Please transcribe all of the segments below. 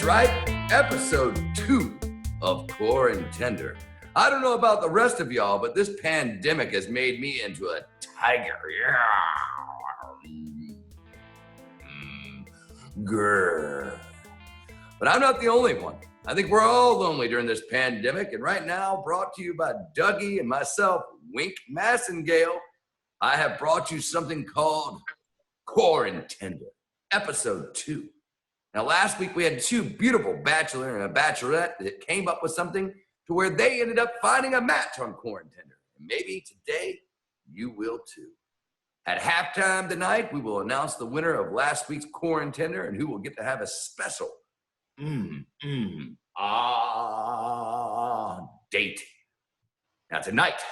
That's right, episode 2 of Quaran-Tinder. I don't know about the rest of y'all, but this pandemic has made me into a tiger. Grrr. But I'm not the only one. I think we're all lonely during this pandemic, and right now, brought to you by Dougie and myself, Wink Massengale, I have brought you something called Quaran-Tinder, episode 2. Now, last week we had 2 beautiful bachelor and a bachelorette that came up with something to where they ended up finding a match on Quaran-Tinder. And maybe today you will too. At halftime tonight, we will announce the winner of last week's Quaran-Tinder and who will get to have a special date. Now tonight,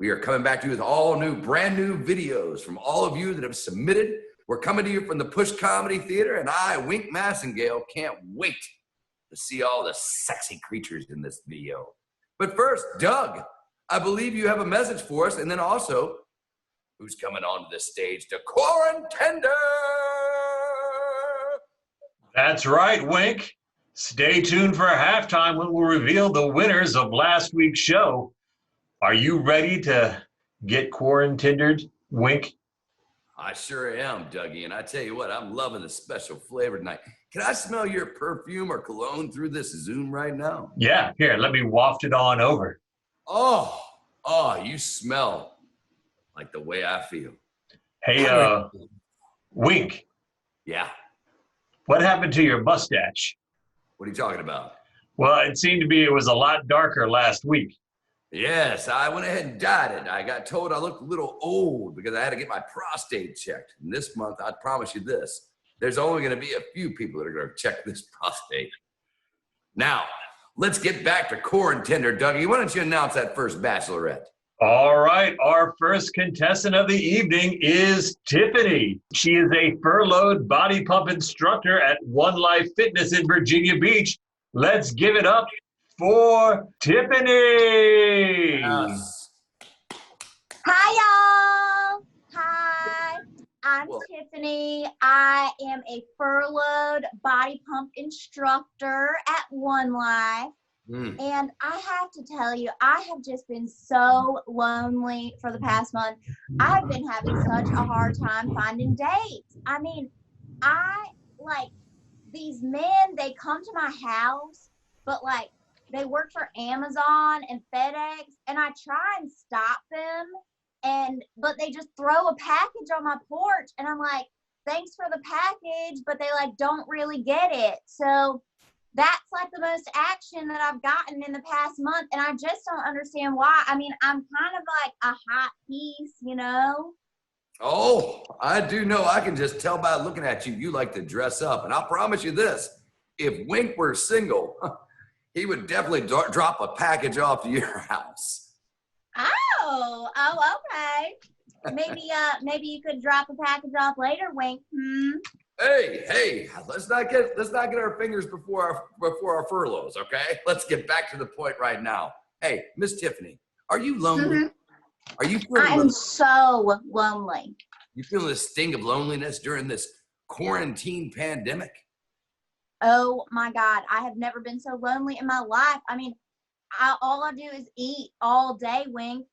we are coming back to you with all new, brand new videos from all of you that have submitted. We're coming to you from the Push Comedy Theater, and I, Wink Massengale, can't wait to see all the sexy creatures in this video. But first, Doug, I believe you have a message for us, and then also, who's coming onto the stage to Quaran-Tinder? That's right, Wink. Stay tuned for halftime when we'll reveal the winners of last week's show. Are you ready to get Quaran-Tindered, Wink? I sure am, Dougie, and I tell you what, I'm loving the special flavor tonight. Can I smell your perfume or cologne through this Zoom right now? Yeah, here, let me waft it on over. Oh, you smell like the way I feel. Hey, Wink. Yeah. What happened to your mustache? What are you talking about? Well, it seemed to be it was a lot darker last week. Yes, I went ahead and dyed it. I got told I looked a little old because I had to get my prostate checked. And this month, I promise you this, there's only going to be a few people that are going to check this prostate. Now, let's get back to Quaran-Tinder. Dougie, why don't you announce that first bachelorette? All right, our first contestant of the evening is Tiffany. She is a furloughed body pump instructor at One Life Fitness in Virginia Beach. Let's give it up for Tiffany. Yes. Hi, y'all. Hi, I'm Tiffany. I am a furloughed body pump instructor at One Life. And I have to tell you, I have just been so lonely for the past month. I've been having such a hard time finding dates. I mean, these men, they come to my house, but they work for Amazon and FedEx, and I try and stop them, but they just throw a package on my porch, and I'm like, thanks for the package, but they don't really get it. So that's the most action that I've gotten in the past month, and I just don't understand why. I mean, I'm kind of like a hot piece, you know? Oh, I do know. I can just tell by looking at you, you like to dress up. And I'll promise you this, if Wink were single, he would definitely drop a package off to your house. Oh, okay. Maybe you could drop a package off later, Wink. Hey, let's not get our fingers before our furloughs, okay? Let's get back to the point right now. Hey, Miss Tiffany, are you lonely? Are you feeling I am so lonely. You feeling the sting of loneliness during this quarantine pandemic? Oh my God, I have never been so lonely in my life. I mean, all I do is eat all day, Wink.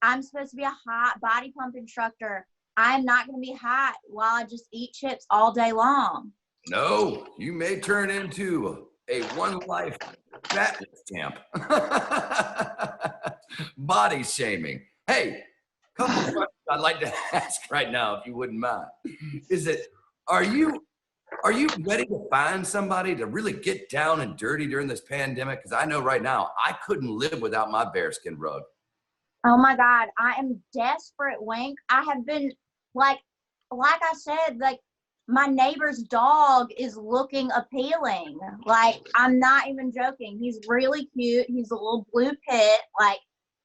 I'm supposed to be a hot body pump instructor. I'm not going to be hot while I just eat chips all day long. No, you may turn into a One Life fatness camp. Body shaming. Hey, couple of questions I'd like to ask right now, if you wouldn't mind. Are you ready to find somebody to really get down and dirty during this pandemic? Because I know right now I couldn't live without my bearskin rug. Oh my God, I am desperate, Wink. I have been like I said, my neighbor's dog is looking appealing. I'm not even joking. He's really cute. He's a little blue pit.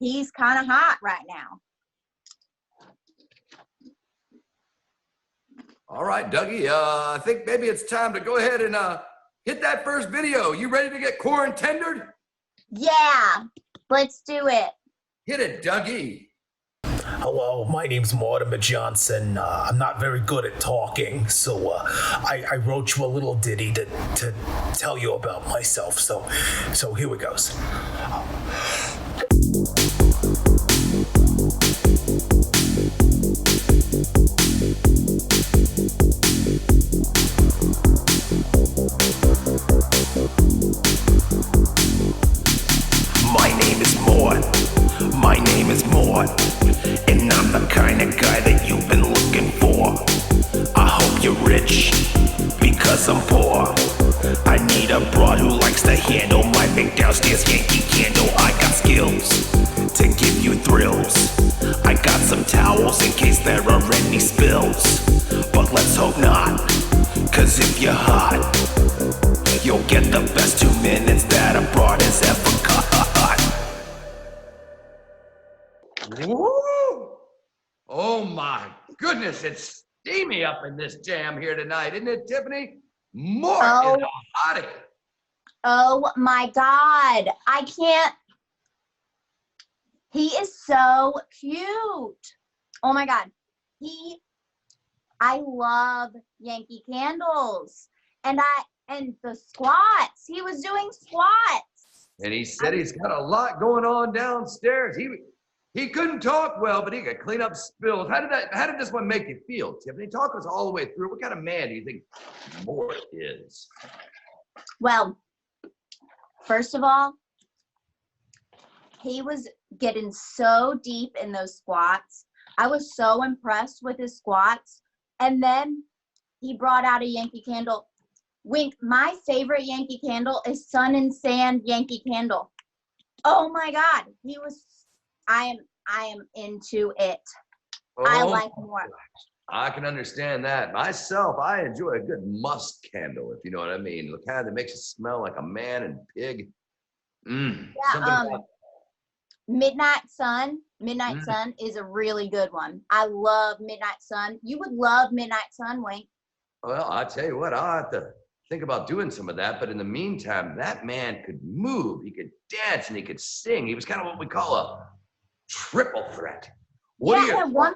He's kind of hot right now. All right, Dougie, I think maybe it's time to go ahead and hit that first video. You ready to get Quaran-Tindered? Yeah, let's do it. Hit it, Dougie. Hello, my name's Mortimer Johnson. I'm not very good at talking, so I wrote you a little ditty to tell you about myself. So here it goes. My name is Mort. My name is Mort. And I'm the kind of guy that you've been looking for. I hope you're rich, because I'm poor. I need a broad who likes to handle my big downstairs Yankee candle. I got skills to give you thrills. I got some towels in case there are any spills. But let's hope not, cause if you're hot, you'll get the best 2 minutes that a broad has ever got. Woo! Oh my goodness, it's steamy up in this jam here tonight, isn't it, Tiffany? More is a hottie. Oh my God. I can't. He is so cute. Oh my God. I love Yankee Candles. And the squats. He was doing squats. And he said he's got a lot going on downstairs. He couldn't talk well, but he could clean up spills. How did this one make you feel, Tiffany? Talk us all the way through. What kind of man do you think Mort is? Well, first of all, he was getting so deep in those squats. I was so impressed with his squats. And then he brought out a Yankee Candle. Wink, my favorite Yankee Candle is Sun and Sand Yankee Candle. Oh my God. I am into it. I like more. I can understand that. Myself, I enjoy a good musk candle, if you know what I mean. The kind that makes it smell like a man and pig. Yeah, Midnight Sun. Midnight Sun is a really good one. I love Midnight Sun. You would love Midnight Sun, Wink. Well, I tell you what, I'll have to think about doing some of that. But in the meantime, that man could move, he could dance, and he could sing. He was kind of what we call a triple threat. At one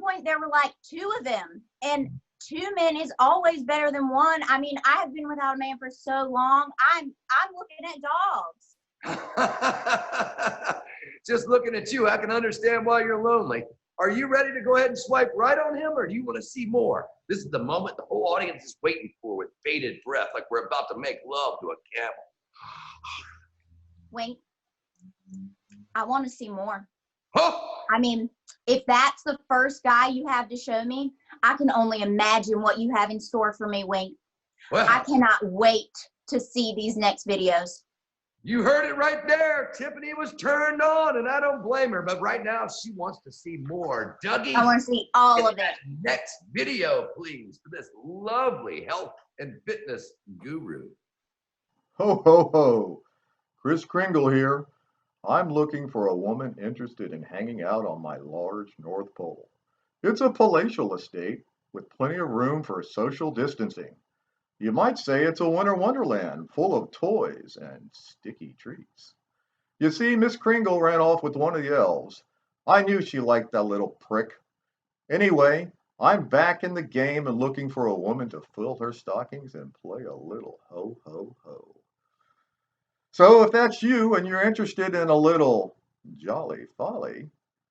point there were like 2 of them, and 2 men is always better than 1. I mean, I have been without a man for so long. I'm looking at dogs. Just looking at you, I can understand why you're lonely. Are you ready to go ahead and swipe right on him, or do you want to see more? This is the moment the whole audience is waiting for with bated breath, like we're about to make love to a camel. Wait, I want to see more. Oh! I mean, if that's the first guy you have to show me, I can only imagine what you have in store for me, Wink. Well, I cannot wait to see these next videos. You heard it right there. Tiffany was turned on, and I don't blame her. But right now, she wants to see more. Dougie, I want to see all of it. Next video, please, for this lovely health and fitness guru. Ho, ho, ho. Kris Kringle here. I'm looking for a woman interested in hanging out on my large North Pole. It's a palatial estate with plenty of room for social distancing. You might say it's a winter wonderland full of toys and sticky treats. You see, Miss Kringle ran off with one of the elves. I knew she liked that little prick. Anyway, I'm back in the game and looking for a woman to fill her stockings and play a little ho, ho, ho. So if that's you and you're interested in a little jolly folly,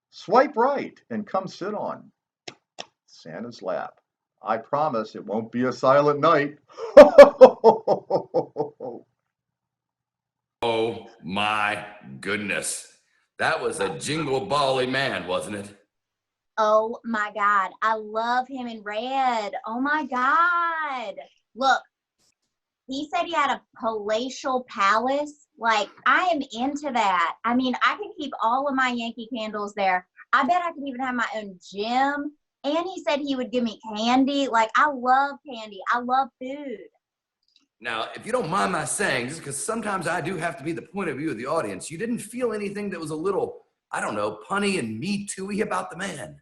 swipe right and come sit on Santa's lap. I promise it won't be a silent night. Oh my goodness. That was a jingle bally man, wasn't it? Oh my God. I love him in red. Oh my God. Look, he said he had a palatial palace. Like, I am into that. I mean, I could keep all of my Yankee Candles there. I bet I could even have my own gym. And he said he would give me candy. Like, I love candy. I love food. Now, if you don't mind my saying, just because sometimes I do have to be the point of view of the audience, you didn't feel anything that was a little, I don't know, punny and me too-y about the man?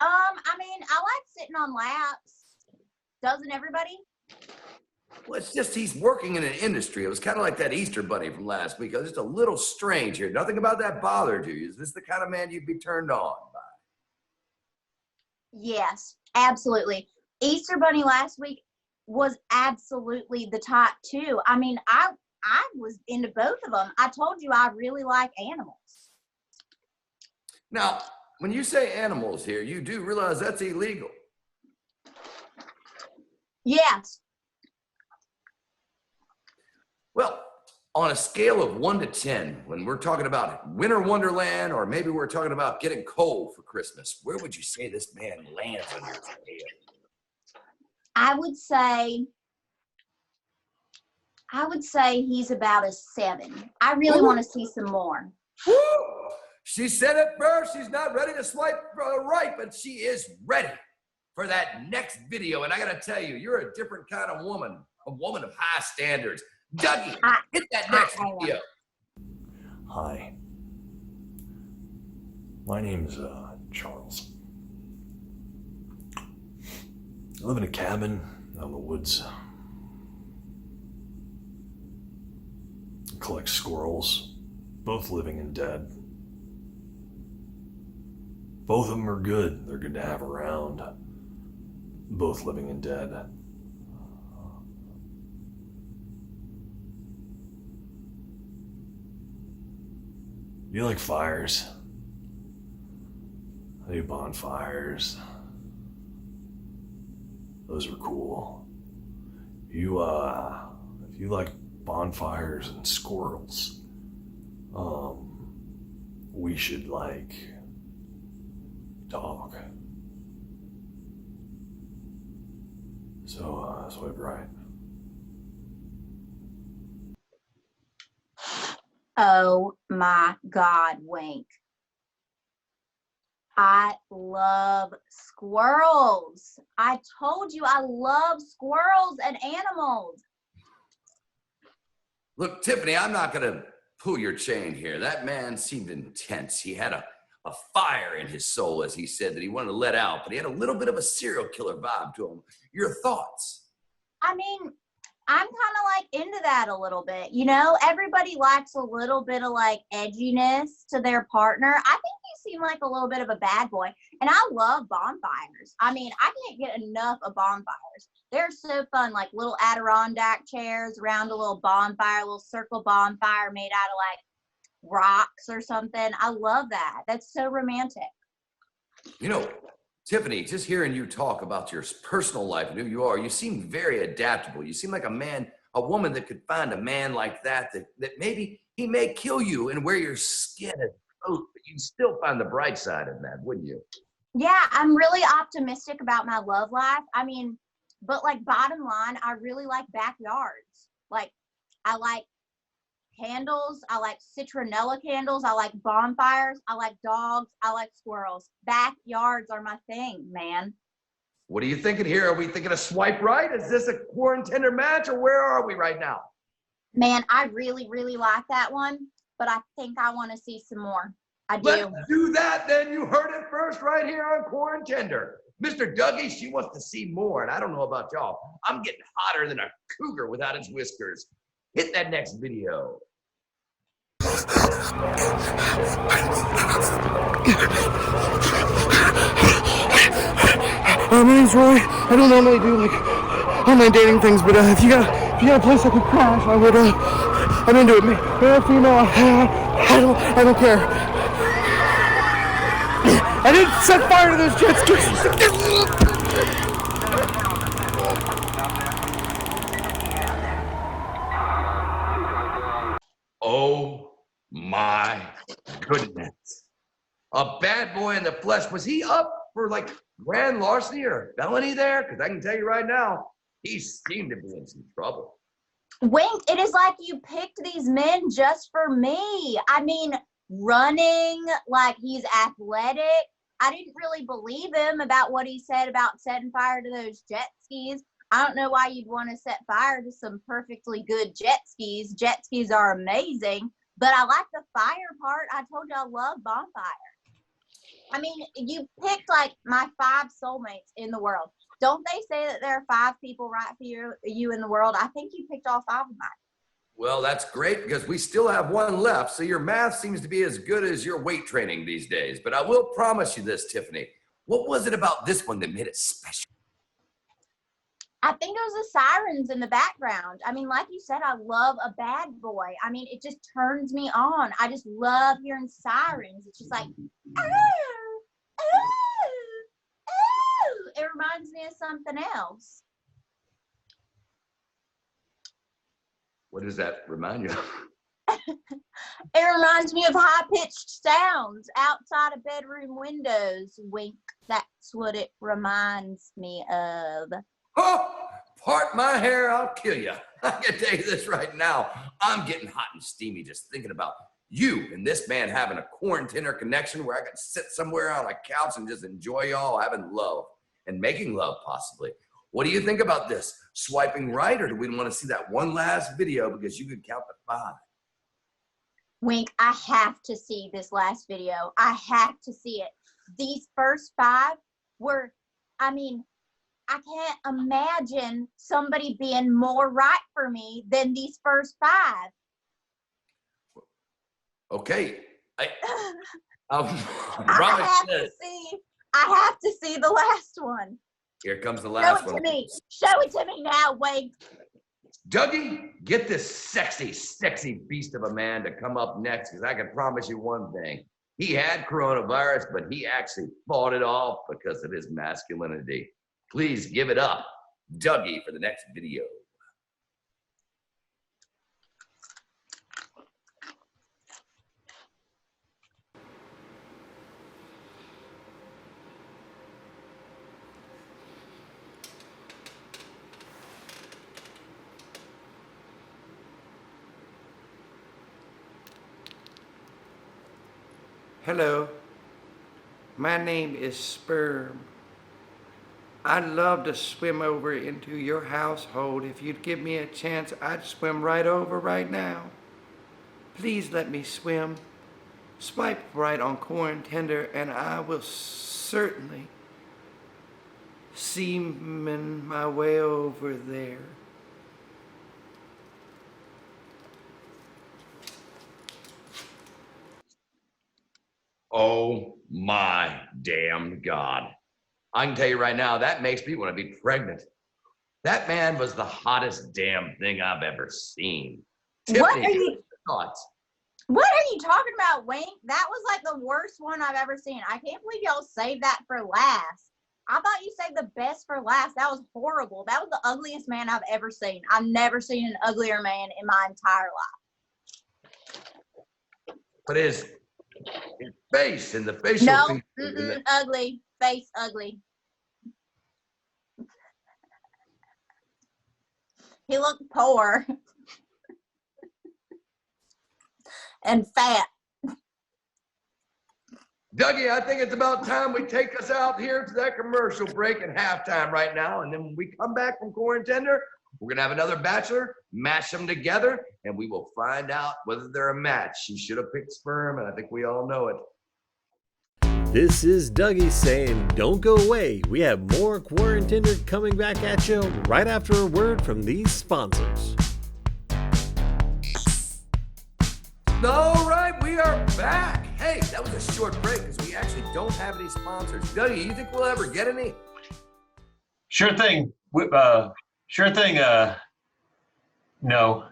I mean, I like sitting on laps. Doesn't everybody? Well, it's just he's working in an industry. It was kind of like that Easter bunny from last week. I was just a little strange here. Nothing about that bothered you. Is this the kind of man you'd be turned on by? Yes, absolutely. Easter Bunny last week was absolutely the top two. I mean, I was into both of them. I told you I really like animals. Now, when you say animals here, you do realize that's illegal. Yes. Well, on a scale of 1 to 10, when we're talking about winter wonderland, or maybe we're talking about getting coal for Christmas, where would you say this man lands on your scale? I would say he's about a 7. I really want to see some more. Woo! She said it first. She's not ready to swipe right, but she is ready for that next video. And I got to tell you, you're a different kind of woman, a woman of high standards. Dougie, hit that next video. Hi. My name's Charles. I live in a cabin out in the woods. I collect squirrels, both living and dead. Both of them are good. They're good to have around. Both living and dead. Do you like fires? I do bonfires. Those are cool. If you like bonfires and squirrels, we should talk. So, swipe right. Oh my God, Wink. I love squirrels. I told you I love squirrels and animals. Look, Tiffany, I'm not going to pull your chain here. That man seemed intense. He had a fire in his soul, as he said, that he wanted to let out, but he had a little bit of a serial killer vibe to him. Your thoughts? I mean, I'm kind of like into that a little bit. You know, everybody likes a little bit of like edginess to their partner. I think you seem like a little bit of a bad boy. And I love bonfires. I mean, I can't get enough of bonfires. They're so fun, like little Adirondack chairs around a little bonfire, a little circle bonfire made out of like rocks or something. I love that. That's so romantic. You know, Tiffany, just hearing you talk about your personal life and who you are, you seem very adaptable. You seem like a woman that could find a man like that maybe he may kill you and wear your skin as coat, but you still find the bright side of that, wouldn't you? Yeah, I'm really optimistic about my love life. I mean, but like bottom line, I really like backyards. Like, I like candles, I like citronella candles, I like bonfires, I like dogs, I like squirrels. Backyards are my thing, man. What are you thinking here? Are we thinking a swipe right? Is this a Quaran-Tinder match, or where are we right now? Man, I really, really like that one, but I think I want to see some more. I do. Let's do that then. You heard it first right here on Quaran-Tinder. Mr. Dougie, she wants to see more, and I don't know about y'all. I'm getting hotter than a cougar without its whiskers. Hit that next video. My name's Roy. I don't normally do like online dating things, but if you got a place I could crash, I would. I'm into it. Male, female, I don't care. I didn't set fire to those jet skis. Oh my goodness. A bad boy in the flesh. Was he up for like grand larceny or felony there? Because I can tell you right now, he seemed to be in some trouble. Wink, it is like you picked these men just for me. I mean, running, like he's athletic. I didn't really believe him about what he said about setting fire to those jet skis. I don't know why you'd want to set fire to some perfectly good jet skis. Jet skis are amazing, but I like the fire part. I told you I love bonfire. I mean, you picked like my 5 soulmates in the world. Don't they say that there are 5 people right for you in the world? I think you picked all 5 of mine. Well, that's great because we still have one left. So your math seems to be as good as your weight training these days. But I will promise you this, Tiffany. What was it about this one that made it special? I think it was the sirens in the background. I mean, like you said, I love a bad boy. I mean, it just turns me on. I just love hearing sirens. It's just like, oh, oh, oh. It reminds me of something else. What does that remind you of? It reminds me of high-pitched sounds outside of bedroom windows. Wink. That's what it reminds me of. Oh, part my hair, I'll kill you. I can tell you this right now. I'm getting hot and steamy just thinking about you and this man having a Quaran-Tinder connection where I could sit somewhere on a couch and just enjoy y'all having love and making love possibly. What do you think about this? Swiping right, or do we want to see that one last video because you could count to 5? Wink, I have to see this last video. I have to see it. These first 5 were, I mean, I can't imagine somebody being more right for me than these first 5. Okay. I have to see the last one. Here comes the last one. Show it to me now, Wade. Dougie, get this sexy, sexy beast of a man to come up next, because I can promise you one thing. He had coronavirus, but he actually fought it off because of his masculinity. Please give it up, Dougie, for the next video. Hello, my name is Sperm. I'd love to swim over into your household. If you'd give me a chance, I'd swim right over right now. Please let me swim. Swipe right on Quaran-Tinder and I will certainly seaman my way over there. Oh my damn God. I can tell you right now, that makes me want to be pregnant. That man was the hottest damn thing I've ever seen. Tiffany, thoughts? What are you talking about, Wink? That was like the worst one I've ever seen. I can't believe y'all saved that for last. I thought you saved the best for last. That was horrible. That was the ugliest man I've ever seen. I've never seen an uglier man in my entire life. But his face and the facial features. Ugly. Face ugly. He looked poor. And fat. Dougie, I think it's about time we take us out here to that commercial break at halftime right now. And then when we come back from Quaran-Tinder, we're going to have another bachelor, match them together, and we will find out whether they're a match. She should have picked Sperm, and I think we all know it. This is Dougie saying don't go away. We have more Quaran-Tinder coming back at you right after a word from these sponsors. All right, we are back. Hey, that was a short break because we actually don't have any sponsors. Dougie, you think we'll ever get any? Sure thing. No.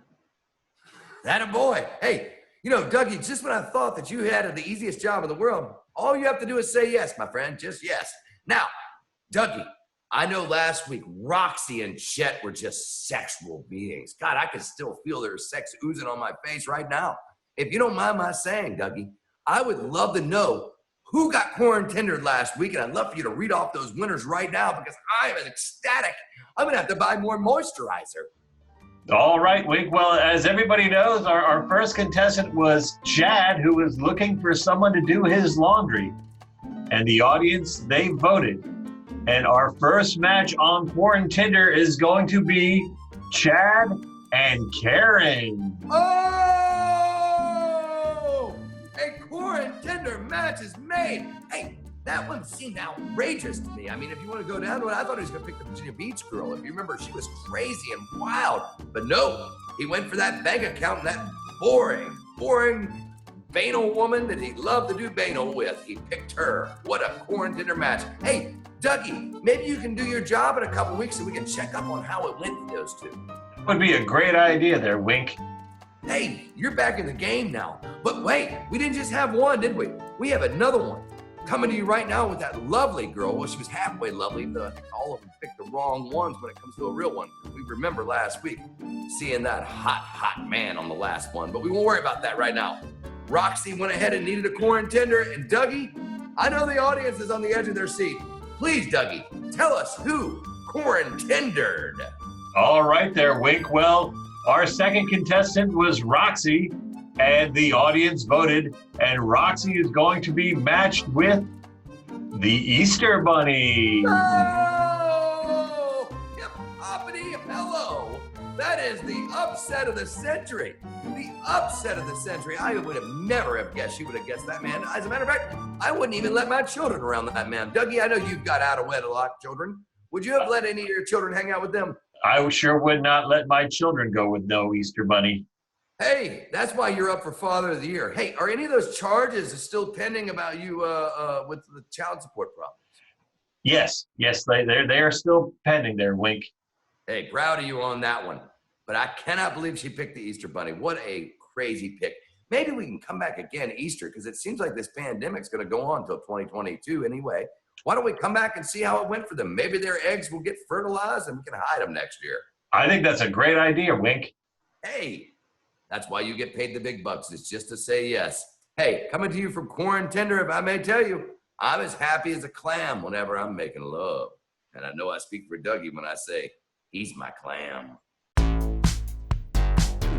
Attaboy. Hey, you know, Dougie, just when I thought that you had the easiest job in the world, all you have to do is say yes, my friend, just yes. Now, Dougie, I know last week Roxy and Chet were just sexual beings. God, I can still feel their sex oozing on my face right now. If you don't mind my saying, Dougie, I would love to know who got Quaran-Tindered last week, and I'd love for you to read off those winners right now because I am ecstatic. I'm going to have to buy more moisturizer. All right, Wink. Well, as everybody knows, our first contestant was Chad, who was looking for someone to do his laundry. And the audience, they voted. And our first match on Quaran-Tinder is going to be Chad and Karen. Oh! A Quaran-Tinder match is made. Hey, That one seemed outrageous to me. I mean, if you want to go down to it, I thought he was going to pick the Virginia Beach girl. If you remember, she was crazy and wild. But no, he went for that bank account and that boring banal woman that he loved to do banal with. He picked her. What a Quaran-Tinder match. Hey, Dougie, maybe you can do your job in a couple weeks so we can check up on how it went for those two. Would be a great idea there, Wink. Hey, you're back in the game now. But wait, we didn't just have one, did we? We have another one coming to you right now with that lovely girl. Well, she was halfway lovely, but I think all of them picked the wrong ones when it comes to a real one. We remember last week seeing that hot man on the last one, but we won't worry about that right now. Roxy went ahead and needed a Quaran-Tinder, and Dougie, I know the audience is on the edge of their seat. Please, Dougie, tell us who Quaran-Tindered. All right there, Wink. Well, our second contestant was Roxy, and the audience voted, and Roxy is going to be matched with the Easter Bunny. Oh, yep, hoppity, hello. That is the upset of the century. The upset of the century. I would have never have guessed she would have guessed that man. As a matter of fact, I wouldn't even let my children around that man. Dougie, I know you've got out of wedlock children. Would you have let any of your children hang out with them? I sure would not let my children go with no Easter Bunny. Hey, that's why you're up for Father of the Year. Hey, are any of those charges still pending about you with the child support problems? Yes, they are still pending there, Wink. Hey, proud of you on that one. But I cannot believe she picked the Easter Bunny. What a crazy pick. Maybe we can come back again Easter, because it seems like this pandemic's going to go on until 2022 anyway. Why don't we come back and see how it went for them? Maybe their eggs will get fertilized and we can hide them next year. I think that's a great idea, Wink. Hey, that's why you get paid the big bucks. It's just to say yes. Hey, coming to you from Quaran-Tinder, if I may tell you, I'm as happy as a clam whenever I'm making love. And I know I speak for Dougie when I say he's my clam.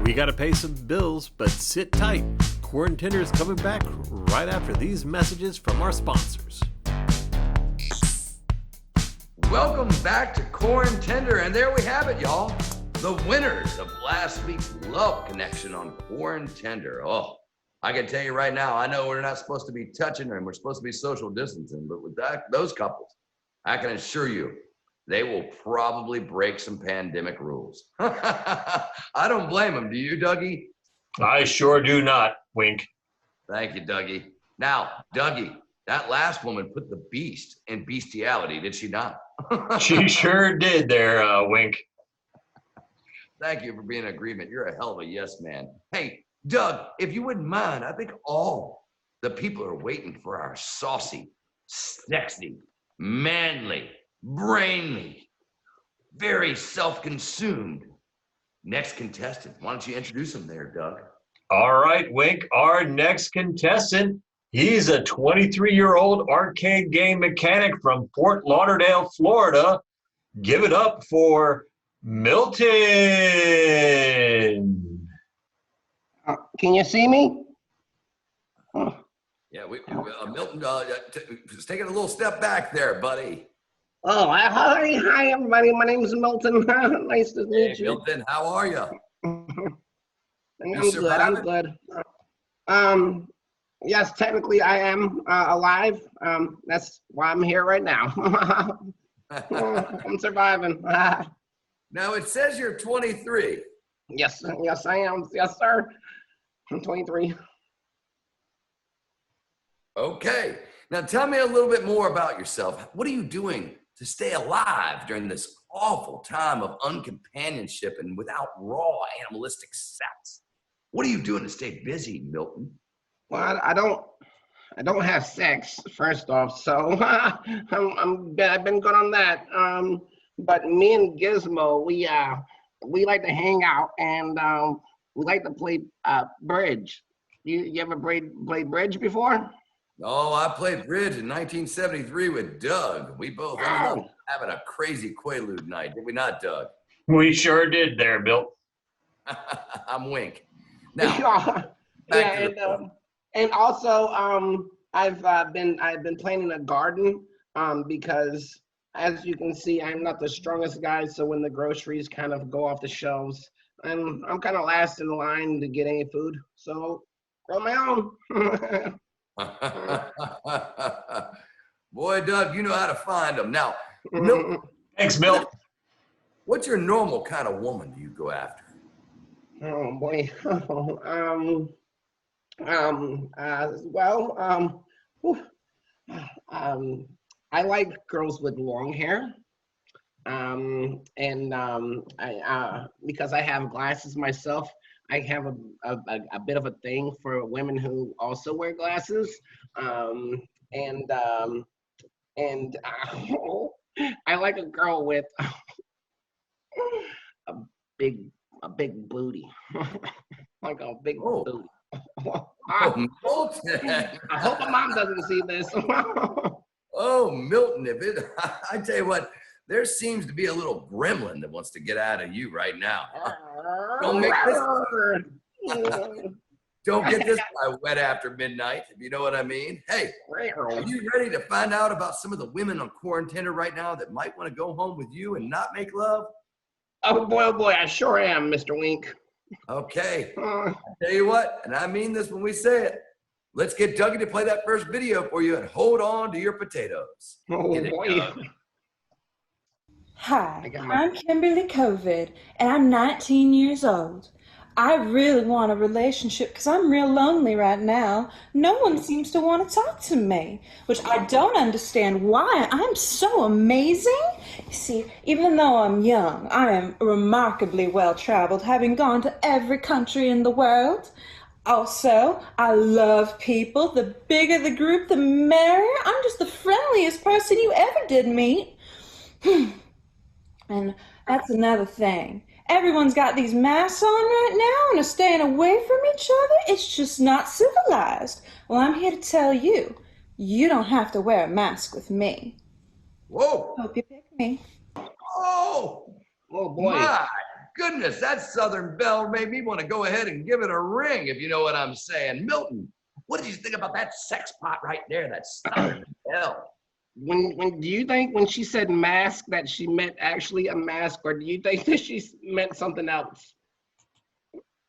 We gotta pay some bills, but sit tight. Quaran-Tinder is coming back right after these messages from our sponsors. Welcome back to Quaran-Tinder, and there we have it, y'all. The winners of last week's Love Connection on Quaran-Tinder. Oh, I can tell you right now, I know we're not supposed to be touching and we're supposed to be social distancing, but with those couples, I can assure you, they will probably break some pandemic rules. I don't blame them. Do you, Dougie? I sure do not, Wink. Thank you, Dougie. Now, Dougie, that last woman put the beast in bestiality, did she not? She sure did there, Wink. Thank you for being in agreement. You're a hell of a yes man. Hey, Doug, if you wouldn't mind, I think all the people are waiting for our saucy, sexy, manly, brainly, very self-consumed next contestant. Why don't you introduce him there, Doug? All right, Wink, our next contestant, he's a 23-year-old arcade game mechanic from Fort Lauderdale, Florida. Give it up for Milton. Can you see me? Yeah, Milton, just taking a little step back there, buddy. Oh, hi, everybody. My name is Milton. Nice to meet you. Milton, how are you? I'm good. Yes, technically I am alive. That's why I'm here right now. I'm surviving. Now it says you're 23. Yes, I am. Yes, sir. I'm 23. Okay. Now tell me a little bit more about yourself. What are you doing to stay alive during this awful time of uncompanionship and without raw animalistic sex? What are you doing to stay busy, Milton? Well, I don't have sex, first off, so I've been good on that. But me and Gizmo, we like to hang out and we like to play bridge. You ever played bridge before? Oh, I played bridge in 1973 with Doug. We both ended up having a crazy Quaalude night, did we not, Doug? We sure did there, Bill. I'm Wink. Now, and also I've been planting a garden because as you can see, I'm not the strongest guy, so when the groceries kind of go off the shelves, I'm kind of last in line to get any food, so grow my own. Boy, Doug, you know how to find them. Now, Milton, Thanks, Milt. what's your normal kind of woman do you go after? Oh boy. Whew. I like girls with long hair. Because I have glasses myself, I have a bit of a thing for women who also wear glasses. I like a girl with a big booty, like a big booty. Milton. I hope my mom doesn't see this. Oh, Milton, I tell you what, there seems to be a little gremlin that wants to get out of you right now. Don't make this. Don't get this guy wet after midnight, if you know what I mean. Hey, are you ready to find out about some of the women on Quaran-Tinder right now that might want to go home with you and not make love? Oh boy, I sure am, Mr. Wink. Okay, I'll tell you what, and I mean this when we say it. Let's get Dougie to play that first video for you and hold on to your potatoes. Oh boy. Hi, I'm Kimberly COVID, and I'm 19 years old. I really want a relationship because I'm real lonely right now. No one seems to want to talk to me, which I don't understand why. I'm so amazing. You see, even though I'm young, I am remarkably well-traveled, having gone to every country in the world. Also, I love people. The bigger the group, the merrier. I'm just the friendliest person you ever did meet. And that's another thing. Everyone's got these masks on right now and are staying away from each other. It's just not civilized. Well, I'm here to tell you, you don't have to wear a mask with me. Whoa. Hope you pick me. Oh boy. My goodness, that Southern Belle made me want to go ahead and give it a ring, if you know what I'm saying. Milton, what did you think about that sex pot right there, that Southern Belle? When do you think when she said mask that she meant actually a mask, or do you think that she meant something else?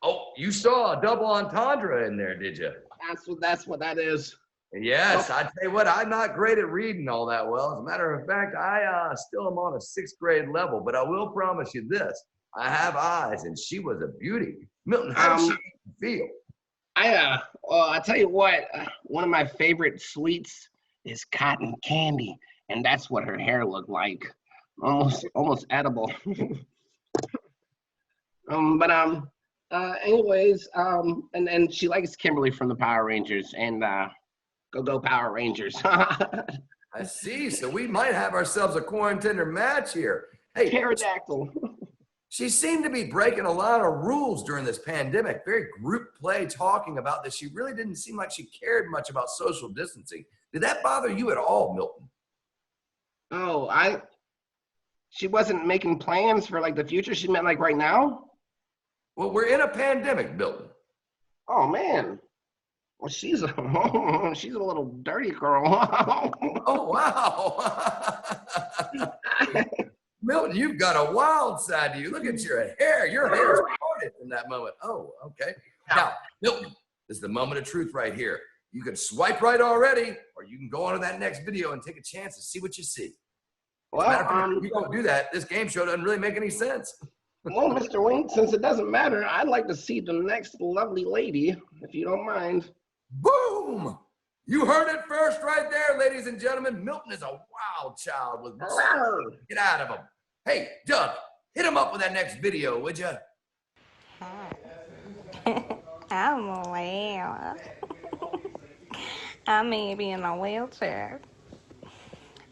Oh, you saw a double entendre in there, did you? That's what that is. Yes, I tell you what, I'm not great at reading all that well. As a matter of fact, I still am on a 6th grade level, but I will promise you this. I have eyes, and she was a beauty. Milton, how did she feel? I tell you what, one of my favorite sweets is cotton candy, and that's what her hair looked like, almost edible. Anyways, and she likes Kimberly from the Power Rangers, and go Power Rangers. I see. So we might have ourselves a Quaran-Tinder match here. Hey, pterodactyl. She seemed to be breaking a lot of rules during this pandemic. Very group play talking about this. She really didn't seem like she cared much about social distancing. Did that bother you at all, Milton? Oh, she wasn't making plans for like the future. She meant like right now? Well, we're in a pandemic, Milton. Oh man. Well, she's a little dirty girl. Oh wow. Milton, you've got a wild side to you. Look at your hair. Your hair is parted in that moment. Oh, okay. Now, Milton, this is the moment of truth right here. You can swipe right already, or you can go on to that next video and take a chance to see what you see. Well, if you don't do that, this game show doesn't really make any sense. Well, Mr. Wink, since it doesn't matter, I'd like to see the next lovely lady, if you don't mind. Boom! You heard it first right there, ladies and gentlemen. Milton is a wild child with get out of him. Hey, Doug, hit him up with that next video, would you? I'm well. I may be in a wheelchair,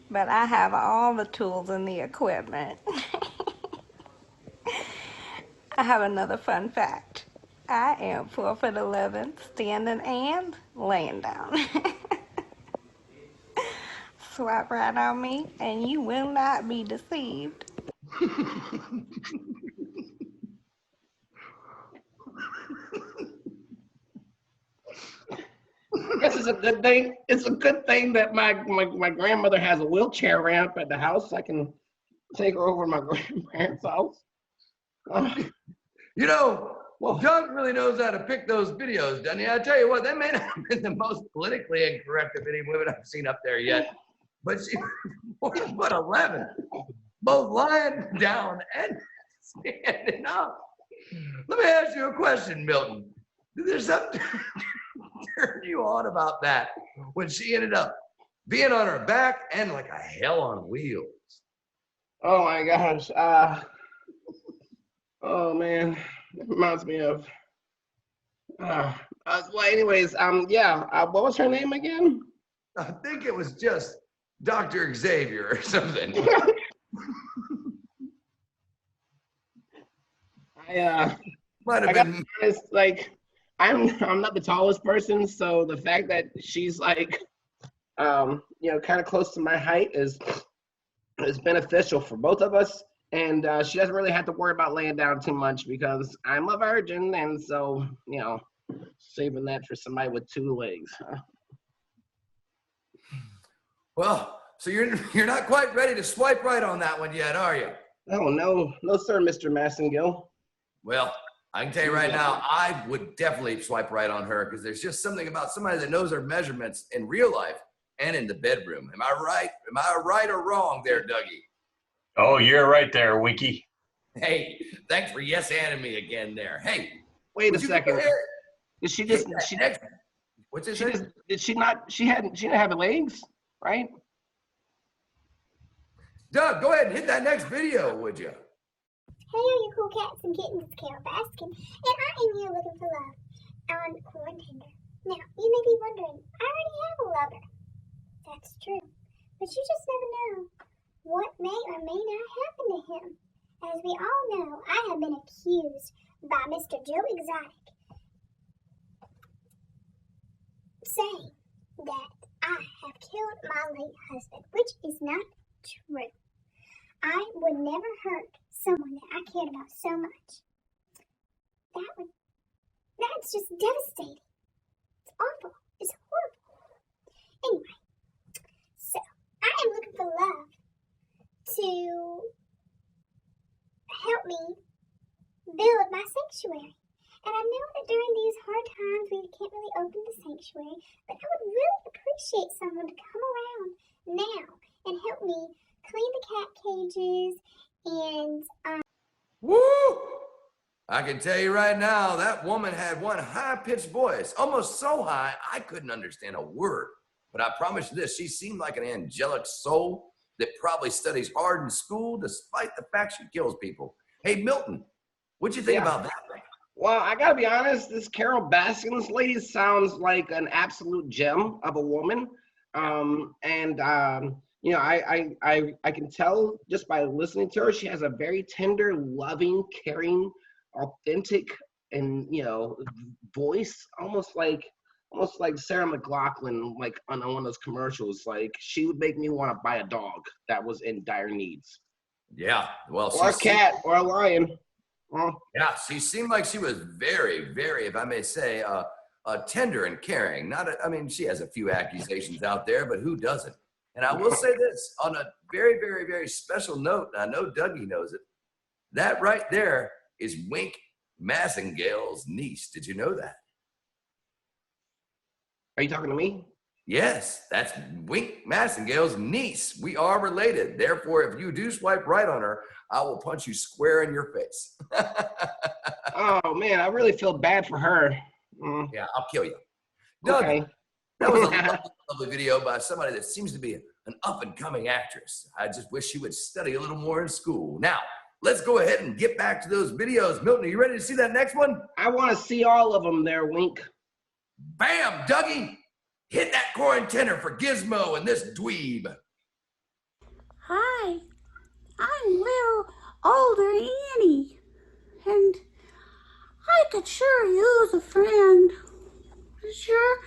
but I have all the tools and the equipment. I have another fun fact. I am 4'11", standing and laying down. Swipe right on me, and you will not be deceived. This is a good thing. It's a good thing that my grandmother has a wheelchair ramp at the house. I can take her over to my grandparents' house. You know, well, Doug really knows how to pick those videos, doesn't he? I tell you what, that may not have been the most politically incorrect of any women I've seen up there yet. but she put 11, both lying down and standing up. Let me ask you a question, Milton. Did there something turn you on about that when she ended up being on her back and like a hell on wheels? Oh my gosh. Oh man, it reminds me of. Well, anyways, what was her name again? I think it was just Dr. Xavier or something. Might have I got been. honest, like, I'm not the tallest person, so the fact that she's like, kind of close to my height is beneficial for both of us. And she doesn't really have to worry about laying down too much because I'm a virgin, and so saving that for somebody with 2 legs. Well, so you're not quite ready to swipe right on that one yet, are you? Oh no, sir, Mr. Massengill. Well, I can tell you right now, I would definitely swipe right on her because there's just something about somebody that knows her measurements in real life and in the bedroom. Am I right? Am I right or wrong there, Dougie? Oh, you're right there, Winky. Hey, thanks for yes-anding me again there. Hey, wait a second. Did she just? What's it? Did she not? She didn't have legs, right? Doug, go ahead and hit that next video, would you? Hey, all you cool cats and kittens, it's Carol Baskin, and I am here looking for love on Quaran-Tinder. Now, you may be wondering, I already have a lover. That's true, but you just never know what may or may not happen to him. As we all know, I have been accused by Mr. Joe Exotic saying that I have killed my late husband, which is not true. I would never hurt someone that I cared about so much. That's just devastating. It's awful. It's horrible. Anyway, so I am looking for love to help me build my sanctuary. And I know that during these hard times we can't really open the sanctuary, but I would really appreciate someone to come around now and help me clean the cat cages and Woo! I can tell you right now, that woman had one high-pitched voice, almost so high I couldn't understand a word. But I promise you this, she seemed like an angelic soul that probably studies hard in school despite the fact she kills people. Hey, Milton, what'd you think about that? Well, I gotta be honest, this Carol Baskin's lady sounds like an absolute gem of a woman. I can tell just by listening to her, she has a very tender, loving, caring, authentic, and voice, almost like Sarah McLachlan, like on one of those commercials. Like she would make me want to buy a dog that was in dire needs. Yeah, well, or a cat, or a lion. Yeah, she seemed like she was very, very, if I may say, tender and caring. She has a few accusations out there, but who doesn't? And I will say this on a very, very, very special note, and I know Dougie knows it. That right there is Wink Massengale's niece. Did you know that? Are you talking to me? Yes, that's Wink Massengale's niece. We are related. Therefore, if you do swipe right on her, I will punch you square in your face. Oh, man, I really feel bad for her. Yeah, I'll kill you. Doug, okay. That was a lovely video by somebody that seems to be an up-and-coming actress. I just wish she would study a little more in school. Now, let's go ahead and get back to those videos. Milton, are you ready to see that next one? I want to see all of them there, Wink. Bam, Dougie! Hit that Quaran-Tinder for Gizmo and this dweeb. Hi, I'm little older Annie, and I could sure use a friend. Sure,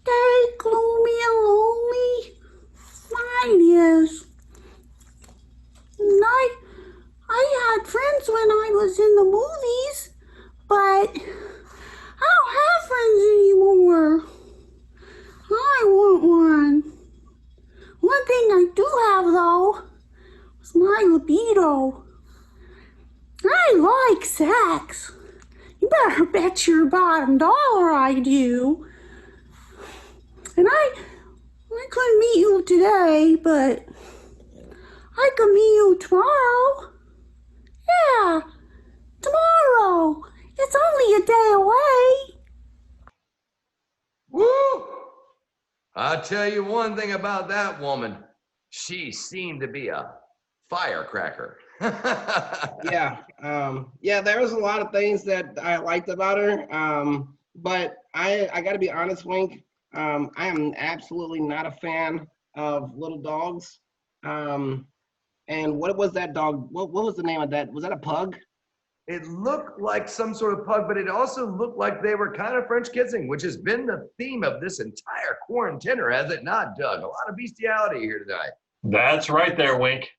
very gloomy and lonely mine is. And I had friends when I was in the movies, but I don't have friends anymore. I want one. One thing I do have, though, is my libido. I like sex. You better bet your bottom dollar I do. And I couldn't meet you today, but I could meet you tomorrow. Yeah, tomorrow. It's only a day away. Woo! I'll tell you one thing about that woman. She seemed to be a firecracker. Yeah, there was a lot of things that I liked about her. But I got to be honest, Wink. I am absolutely not a fan of little dogs. And what was that dog? What was the name of that? Was that a pug? It looked like some sort of pug, but it also looked like they were kind of French kissing, which has been the theme of this entire Quaran-Tinder, has it not, Doug? A lot of bestiality here tonight. That's right there, Wink.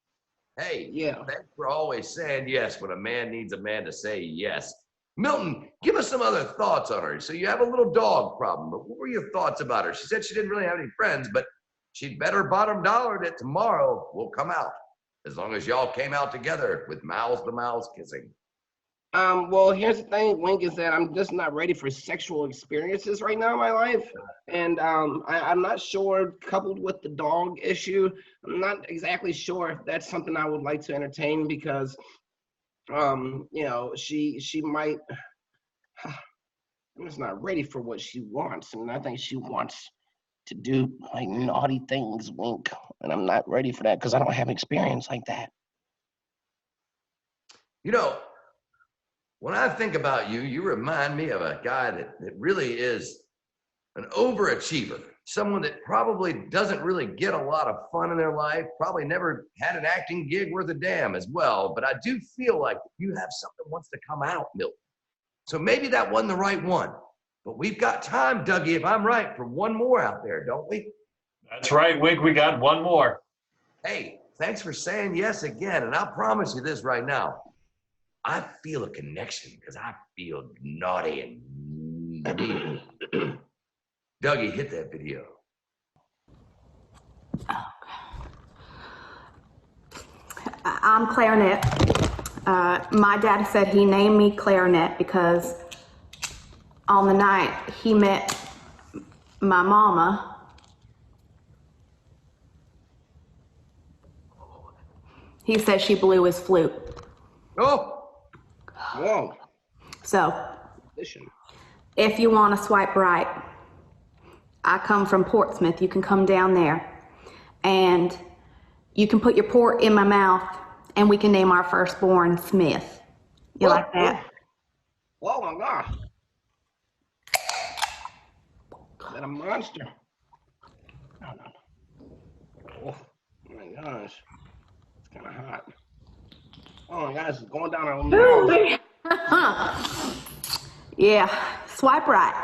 Hey, thanks for always saying yes when a man needs a man to say yes. Milton, give us some other thoughts on her. So you have a little dog problem, but what were your thoughts about her? She said she didn't really have any friends, but she'd bet her bottom dollar that tomorrow will come out, as long as y'all came out together with mouths to mouths kissing. Well, here's the thing, Wink, is that I'm just not ready for sexual experiences right now in my life. And I'm not sure, coupled with the dog issue, I'm not exactly sure if that's something I would like to entertain because, she might, I'm just not ready for what she wants. And I think she wants to do like naughty things, Wink. And I'm not ready for that because I don't have experience like that. You know, when I think about you, you remind me of a guy that really is an overachiever, someone that probably doesn't really get a lot of fun in their life, probably never had an acting gig worth a damn as well, but I do feel like you have something that wants to come out, Milton. So maybe that wasn't the right one, but we've got time, Dougie, if I'm right, for one more out there, don't we? That's right, Wink, we got one more. Hey, thanks for saying yes again, and I'll promise you this right now. I feel a connection because I feel naughty and needy. Dougie, hit that video. I'm Clarinet. My daddy said he named me Clarinet because on the night he met my mama, he said she blew his flute. Oh! Whoa. So, if you want to swipe right, I come from Portsmouth. You can come down there and you can put your port in my mouth and we can name our firstborn Smith. You like that? Oh my God. Is that a monster? No. Oh my gosh. It's kind of hot. Oh my gosh, it's going down our nose. Yeah, swipe right.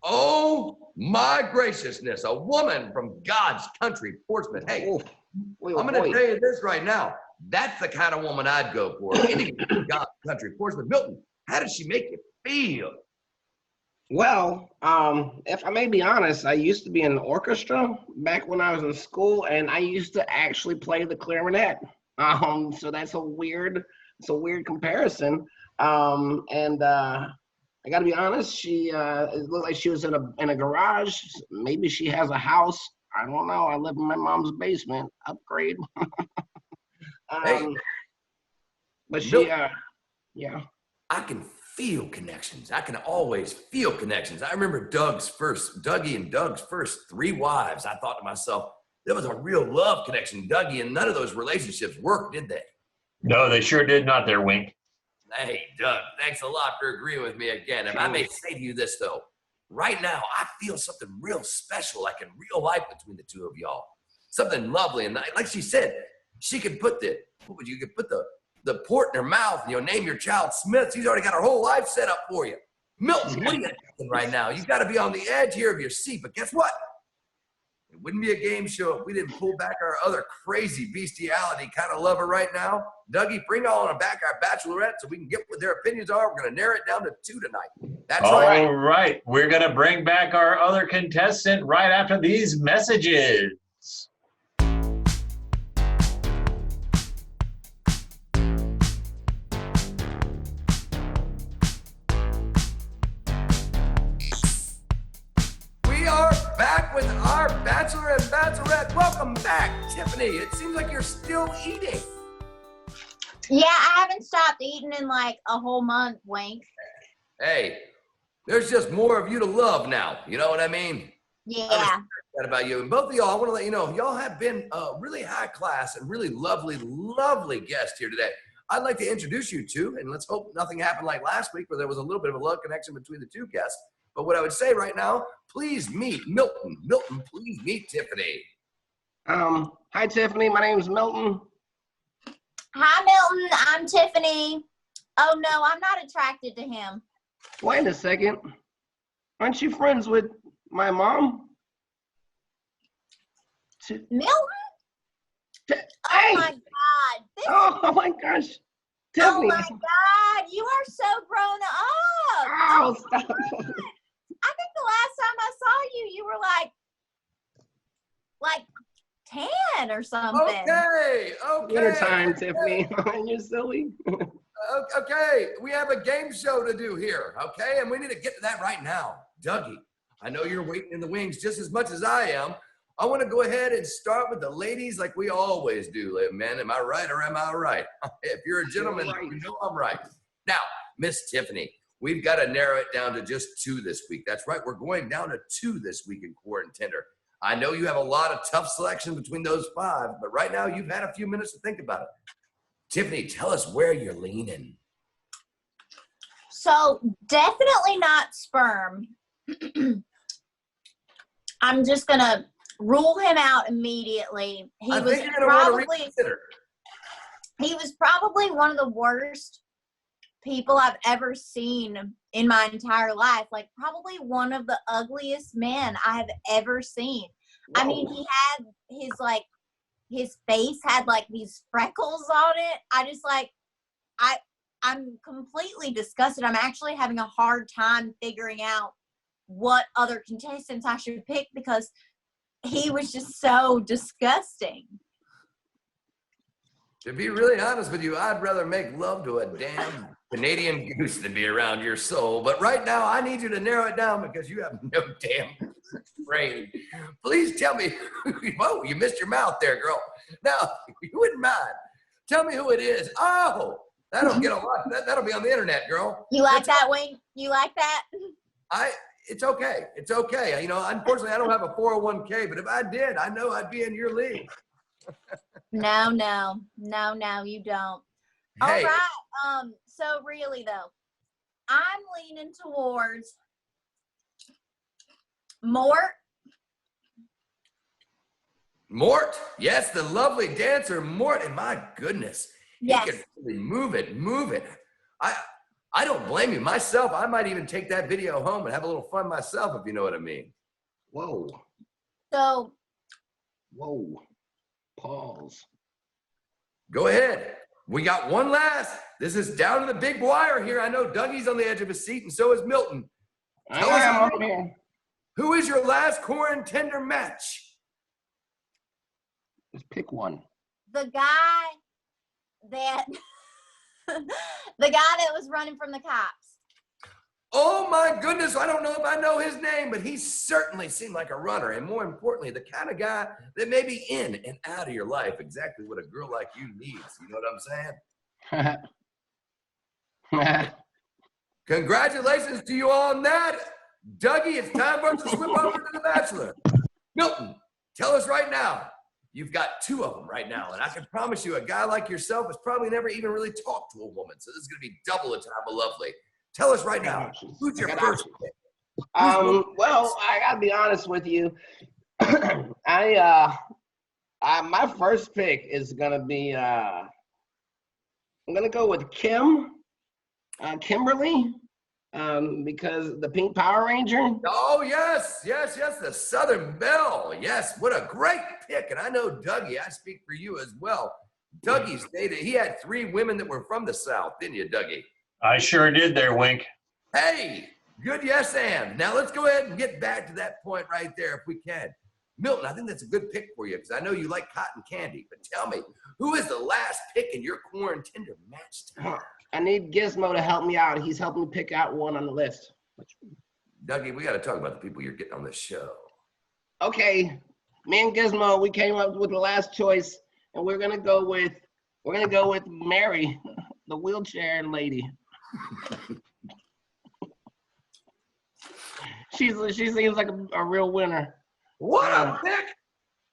Oh my graciousness, a woman from God's country, Portsmouth. Hey, I'm going to tell you this right now. That's the kind of woman I'd go for. Anything from God's country, Portsmouth. Milton, how does she make you feel? Well, if I may be honest, I used to be in the orchestra back when I was in school, and I used to actually play the clarinet. So that's a weird comparison. I got to be honest, it looked like she was in a garage. Maybe she has a house. I don't know. I live in my mom's basement. Upgrade. But she, yeah. I can feel connections. I can always feel connections. I remember Dougie and Doug's first 3 wives. I thought to myself, there was a real love connection, Dougie, and none of those relationships worked, did they? No, they sure did not there, Wink. Hey, Doug, thanks a lot for agreeing with me again. If I may say to you this, though, right now, I feel something real special, like in real life between the two of y'all. Something lovely. And like she said, she could put the port in her mouth, name your child Smith. She's already got her whole life set up for you. Milton, what are you thinking right now? You've got to be on the edge here of your seat, but guess what? It wouldn't be a game show if we didn't pull back our other crazy bestiality kind of lover right now. Dougie, bring on back our bachelorette so we can get what their opinions are. We're going to narrow it down to 2 tonight. That's right. All right. We're going to bring back our other contestant right after these messages. We are back with our bachelorette. Bachelor and Bachelorette, welcome back. Tiffany, it seems like you're still eating. Yeah, I haven't stopped eating in like a whole month, Wink. Hey, there's just more of you to love now. You know what I mean? Yeah. I respect that about you. And both of y'all, I want to let you know, y'all have been really high class and really lovely, lovely guests here today. I'd like to introduce you to, and let's hope nothing happened like last week where there was a little bit of a love connection between the two guests. But what I would say right now, please meet Milton. Milton, please meet Tiffany. Hi, Tiffany. My name is Milton. Hi, Milton. I'm Tiffany. Oh, no, I'm not attracted to him. Wait a second. Aren't you friends with my mom? Milton? Hey! Oh, my God. Oh, my gosh. Tiffany. Oh, my God. You are so grown up. Oh, stop. I think the last time I saw you, you were like 10 or something. Okay. Dinner time, Tiffany. You're silly. Okay, we have a game show to do here, okay? And we need to get to that right now. Dougie, I know you're waiting in the wings just as much as I am. I want to go ahead and start with the ladies like we always do, man. Am I right or am I right? If you're a gentleman, you know I'm right. Now, Miss Tiffany, we've got to narrow it down to just 2 this week. That's right, we're going down to 2 this week in Quaran-Tinder. I know you have a lot of tough selection between those 5, but right now you've had a few minutes to think about it. Tiffany, tell us where you're leaning. So definitely not sperm. I'm just going to rule him out immediately. He was probably one of the worst people I've ever seen in my entire life. Like probably one of the ugliest men I have ever seen. Whoa. I mean, he had his face had like these freckles on it. I'm completely disgusted. I'm actually having a hard time figuring out what other contestants I should pick because he was just so disgusting. To be really honest with you, I'd rather make love to a damn Canadian goose than be around your soul. But right now, I need you to narrow it down because you have no damn brain. Please tell me. Whoa, you missed your mouth there, girl. Now, you wouldn't mind. Tell me who it is. Oh, that'll get a lot. That'll be on the internet, girl. You like that, Wing? You like that? It's okay. It's okay. You know, unfortunately, I don't have a 401k, but if I did, I know I'd be in your league. No, you don't. Hey. All right. So really though, I'm leaning towards Mort. Mort, yes, the lovely dancer Mort, and my goodness, yes. He can really move it. I don't blame you. Myself, I might even take that video home and have a little fun myself, if you know what I mean. Whoa. So. Whoa. Pause. Go ahead. We got one last. This is down to the big wire here. I know Dougie's on the edge of his seat, and so is Milton. Tell us who is your last Quaran-Tinder match? Just pick one. The guy that was running from the cops. Oh my goodness, I don't know if I know his name, but he certainly seemed like a runner. And more importantly, the kind of guy that may be in and out of your life, exactly what a girl like you needs. You know what I'm saying? Congratulations to you on that. Dougie, it's time for us to swim over to The Bachelor. Milton, tell us right now. You've got 2 of them right now, and I can promise you a guy like yourself has probably never even really talked to a woman, so this is going to be double the time of lovely. Tell us right now, who's your first pick? Well, I got to be honest with you. My first pick is going to be, I'm going to go with Kimberly, because the Pink Power Ranger. Oh, yes, the Southern Belle. Yes, what a great pick. And I know Dougie, I speak for you as well. Dougie stated he had 3 women that were from the South, didn't you, Dougie? I sure did there, Wink. Hey, good yes and. Now let's go ahead and get back to that point right there if we can. Milton, I think that's a good pick for you because I know you like cotton candy. But tell me, who is the last pick in your Quaran-Tinder match time? I need Gizmo to help me out. He's helping me pick out one on the list. Dougie, we got to talk about the people you're getting on this show. Okay. Me and Gizmo, we came up with the last choice, and we're gonna go with Mary, the wheelchair lady. She seems like a real winner. What a pick!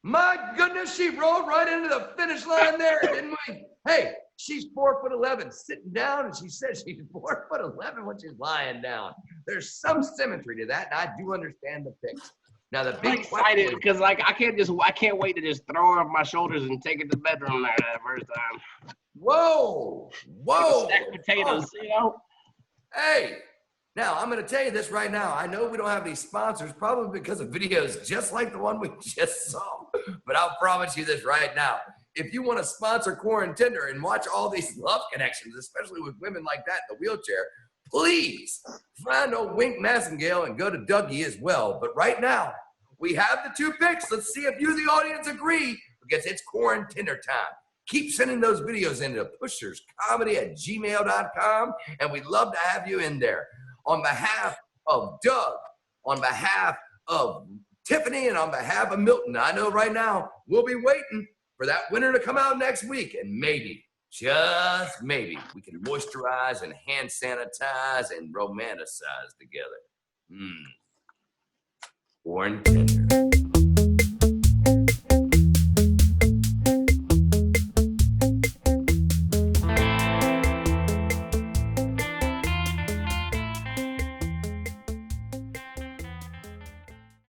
My goodness, she rolled right into the finish line there, didn't we? Hey, she's 4'11", sitting down, and she says she's 4'11" when she's lying down. There's some symmetry to that, and I do understand the picks. Now the big I'm excited because like I can't wait to just throw her off my shoulders and take it to the bedroom there that first time. Whoa! Like stacked potatoes, you know. Hey, now I'm going to tell you this right now. I know we don't have any sponsors, probably because of videos just like the one we just saw. But I'll promise you this right now. If you want to sponsor Quaran-Tinder and watch all these love connections, especially with women like that in the wheelchair, please find old Wink Massengale and go to Dougie as well. But right now, we have the 2 picks. Let's see if you, the audience, agree, because it's Quaran-Tinder time. Keep sending those videos into pusherscomedy@gmail.com, and we'd love to have you in there. On behalf of Doug, on behalf of Tiffany, and on behalf of Milton, I know right now we'll be waiting for that winner to come out next week, and maybe, just maybe, we can moisturize and hand sanitize and romanticize together. Quaran-Tinder.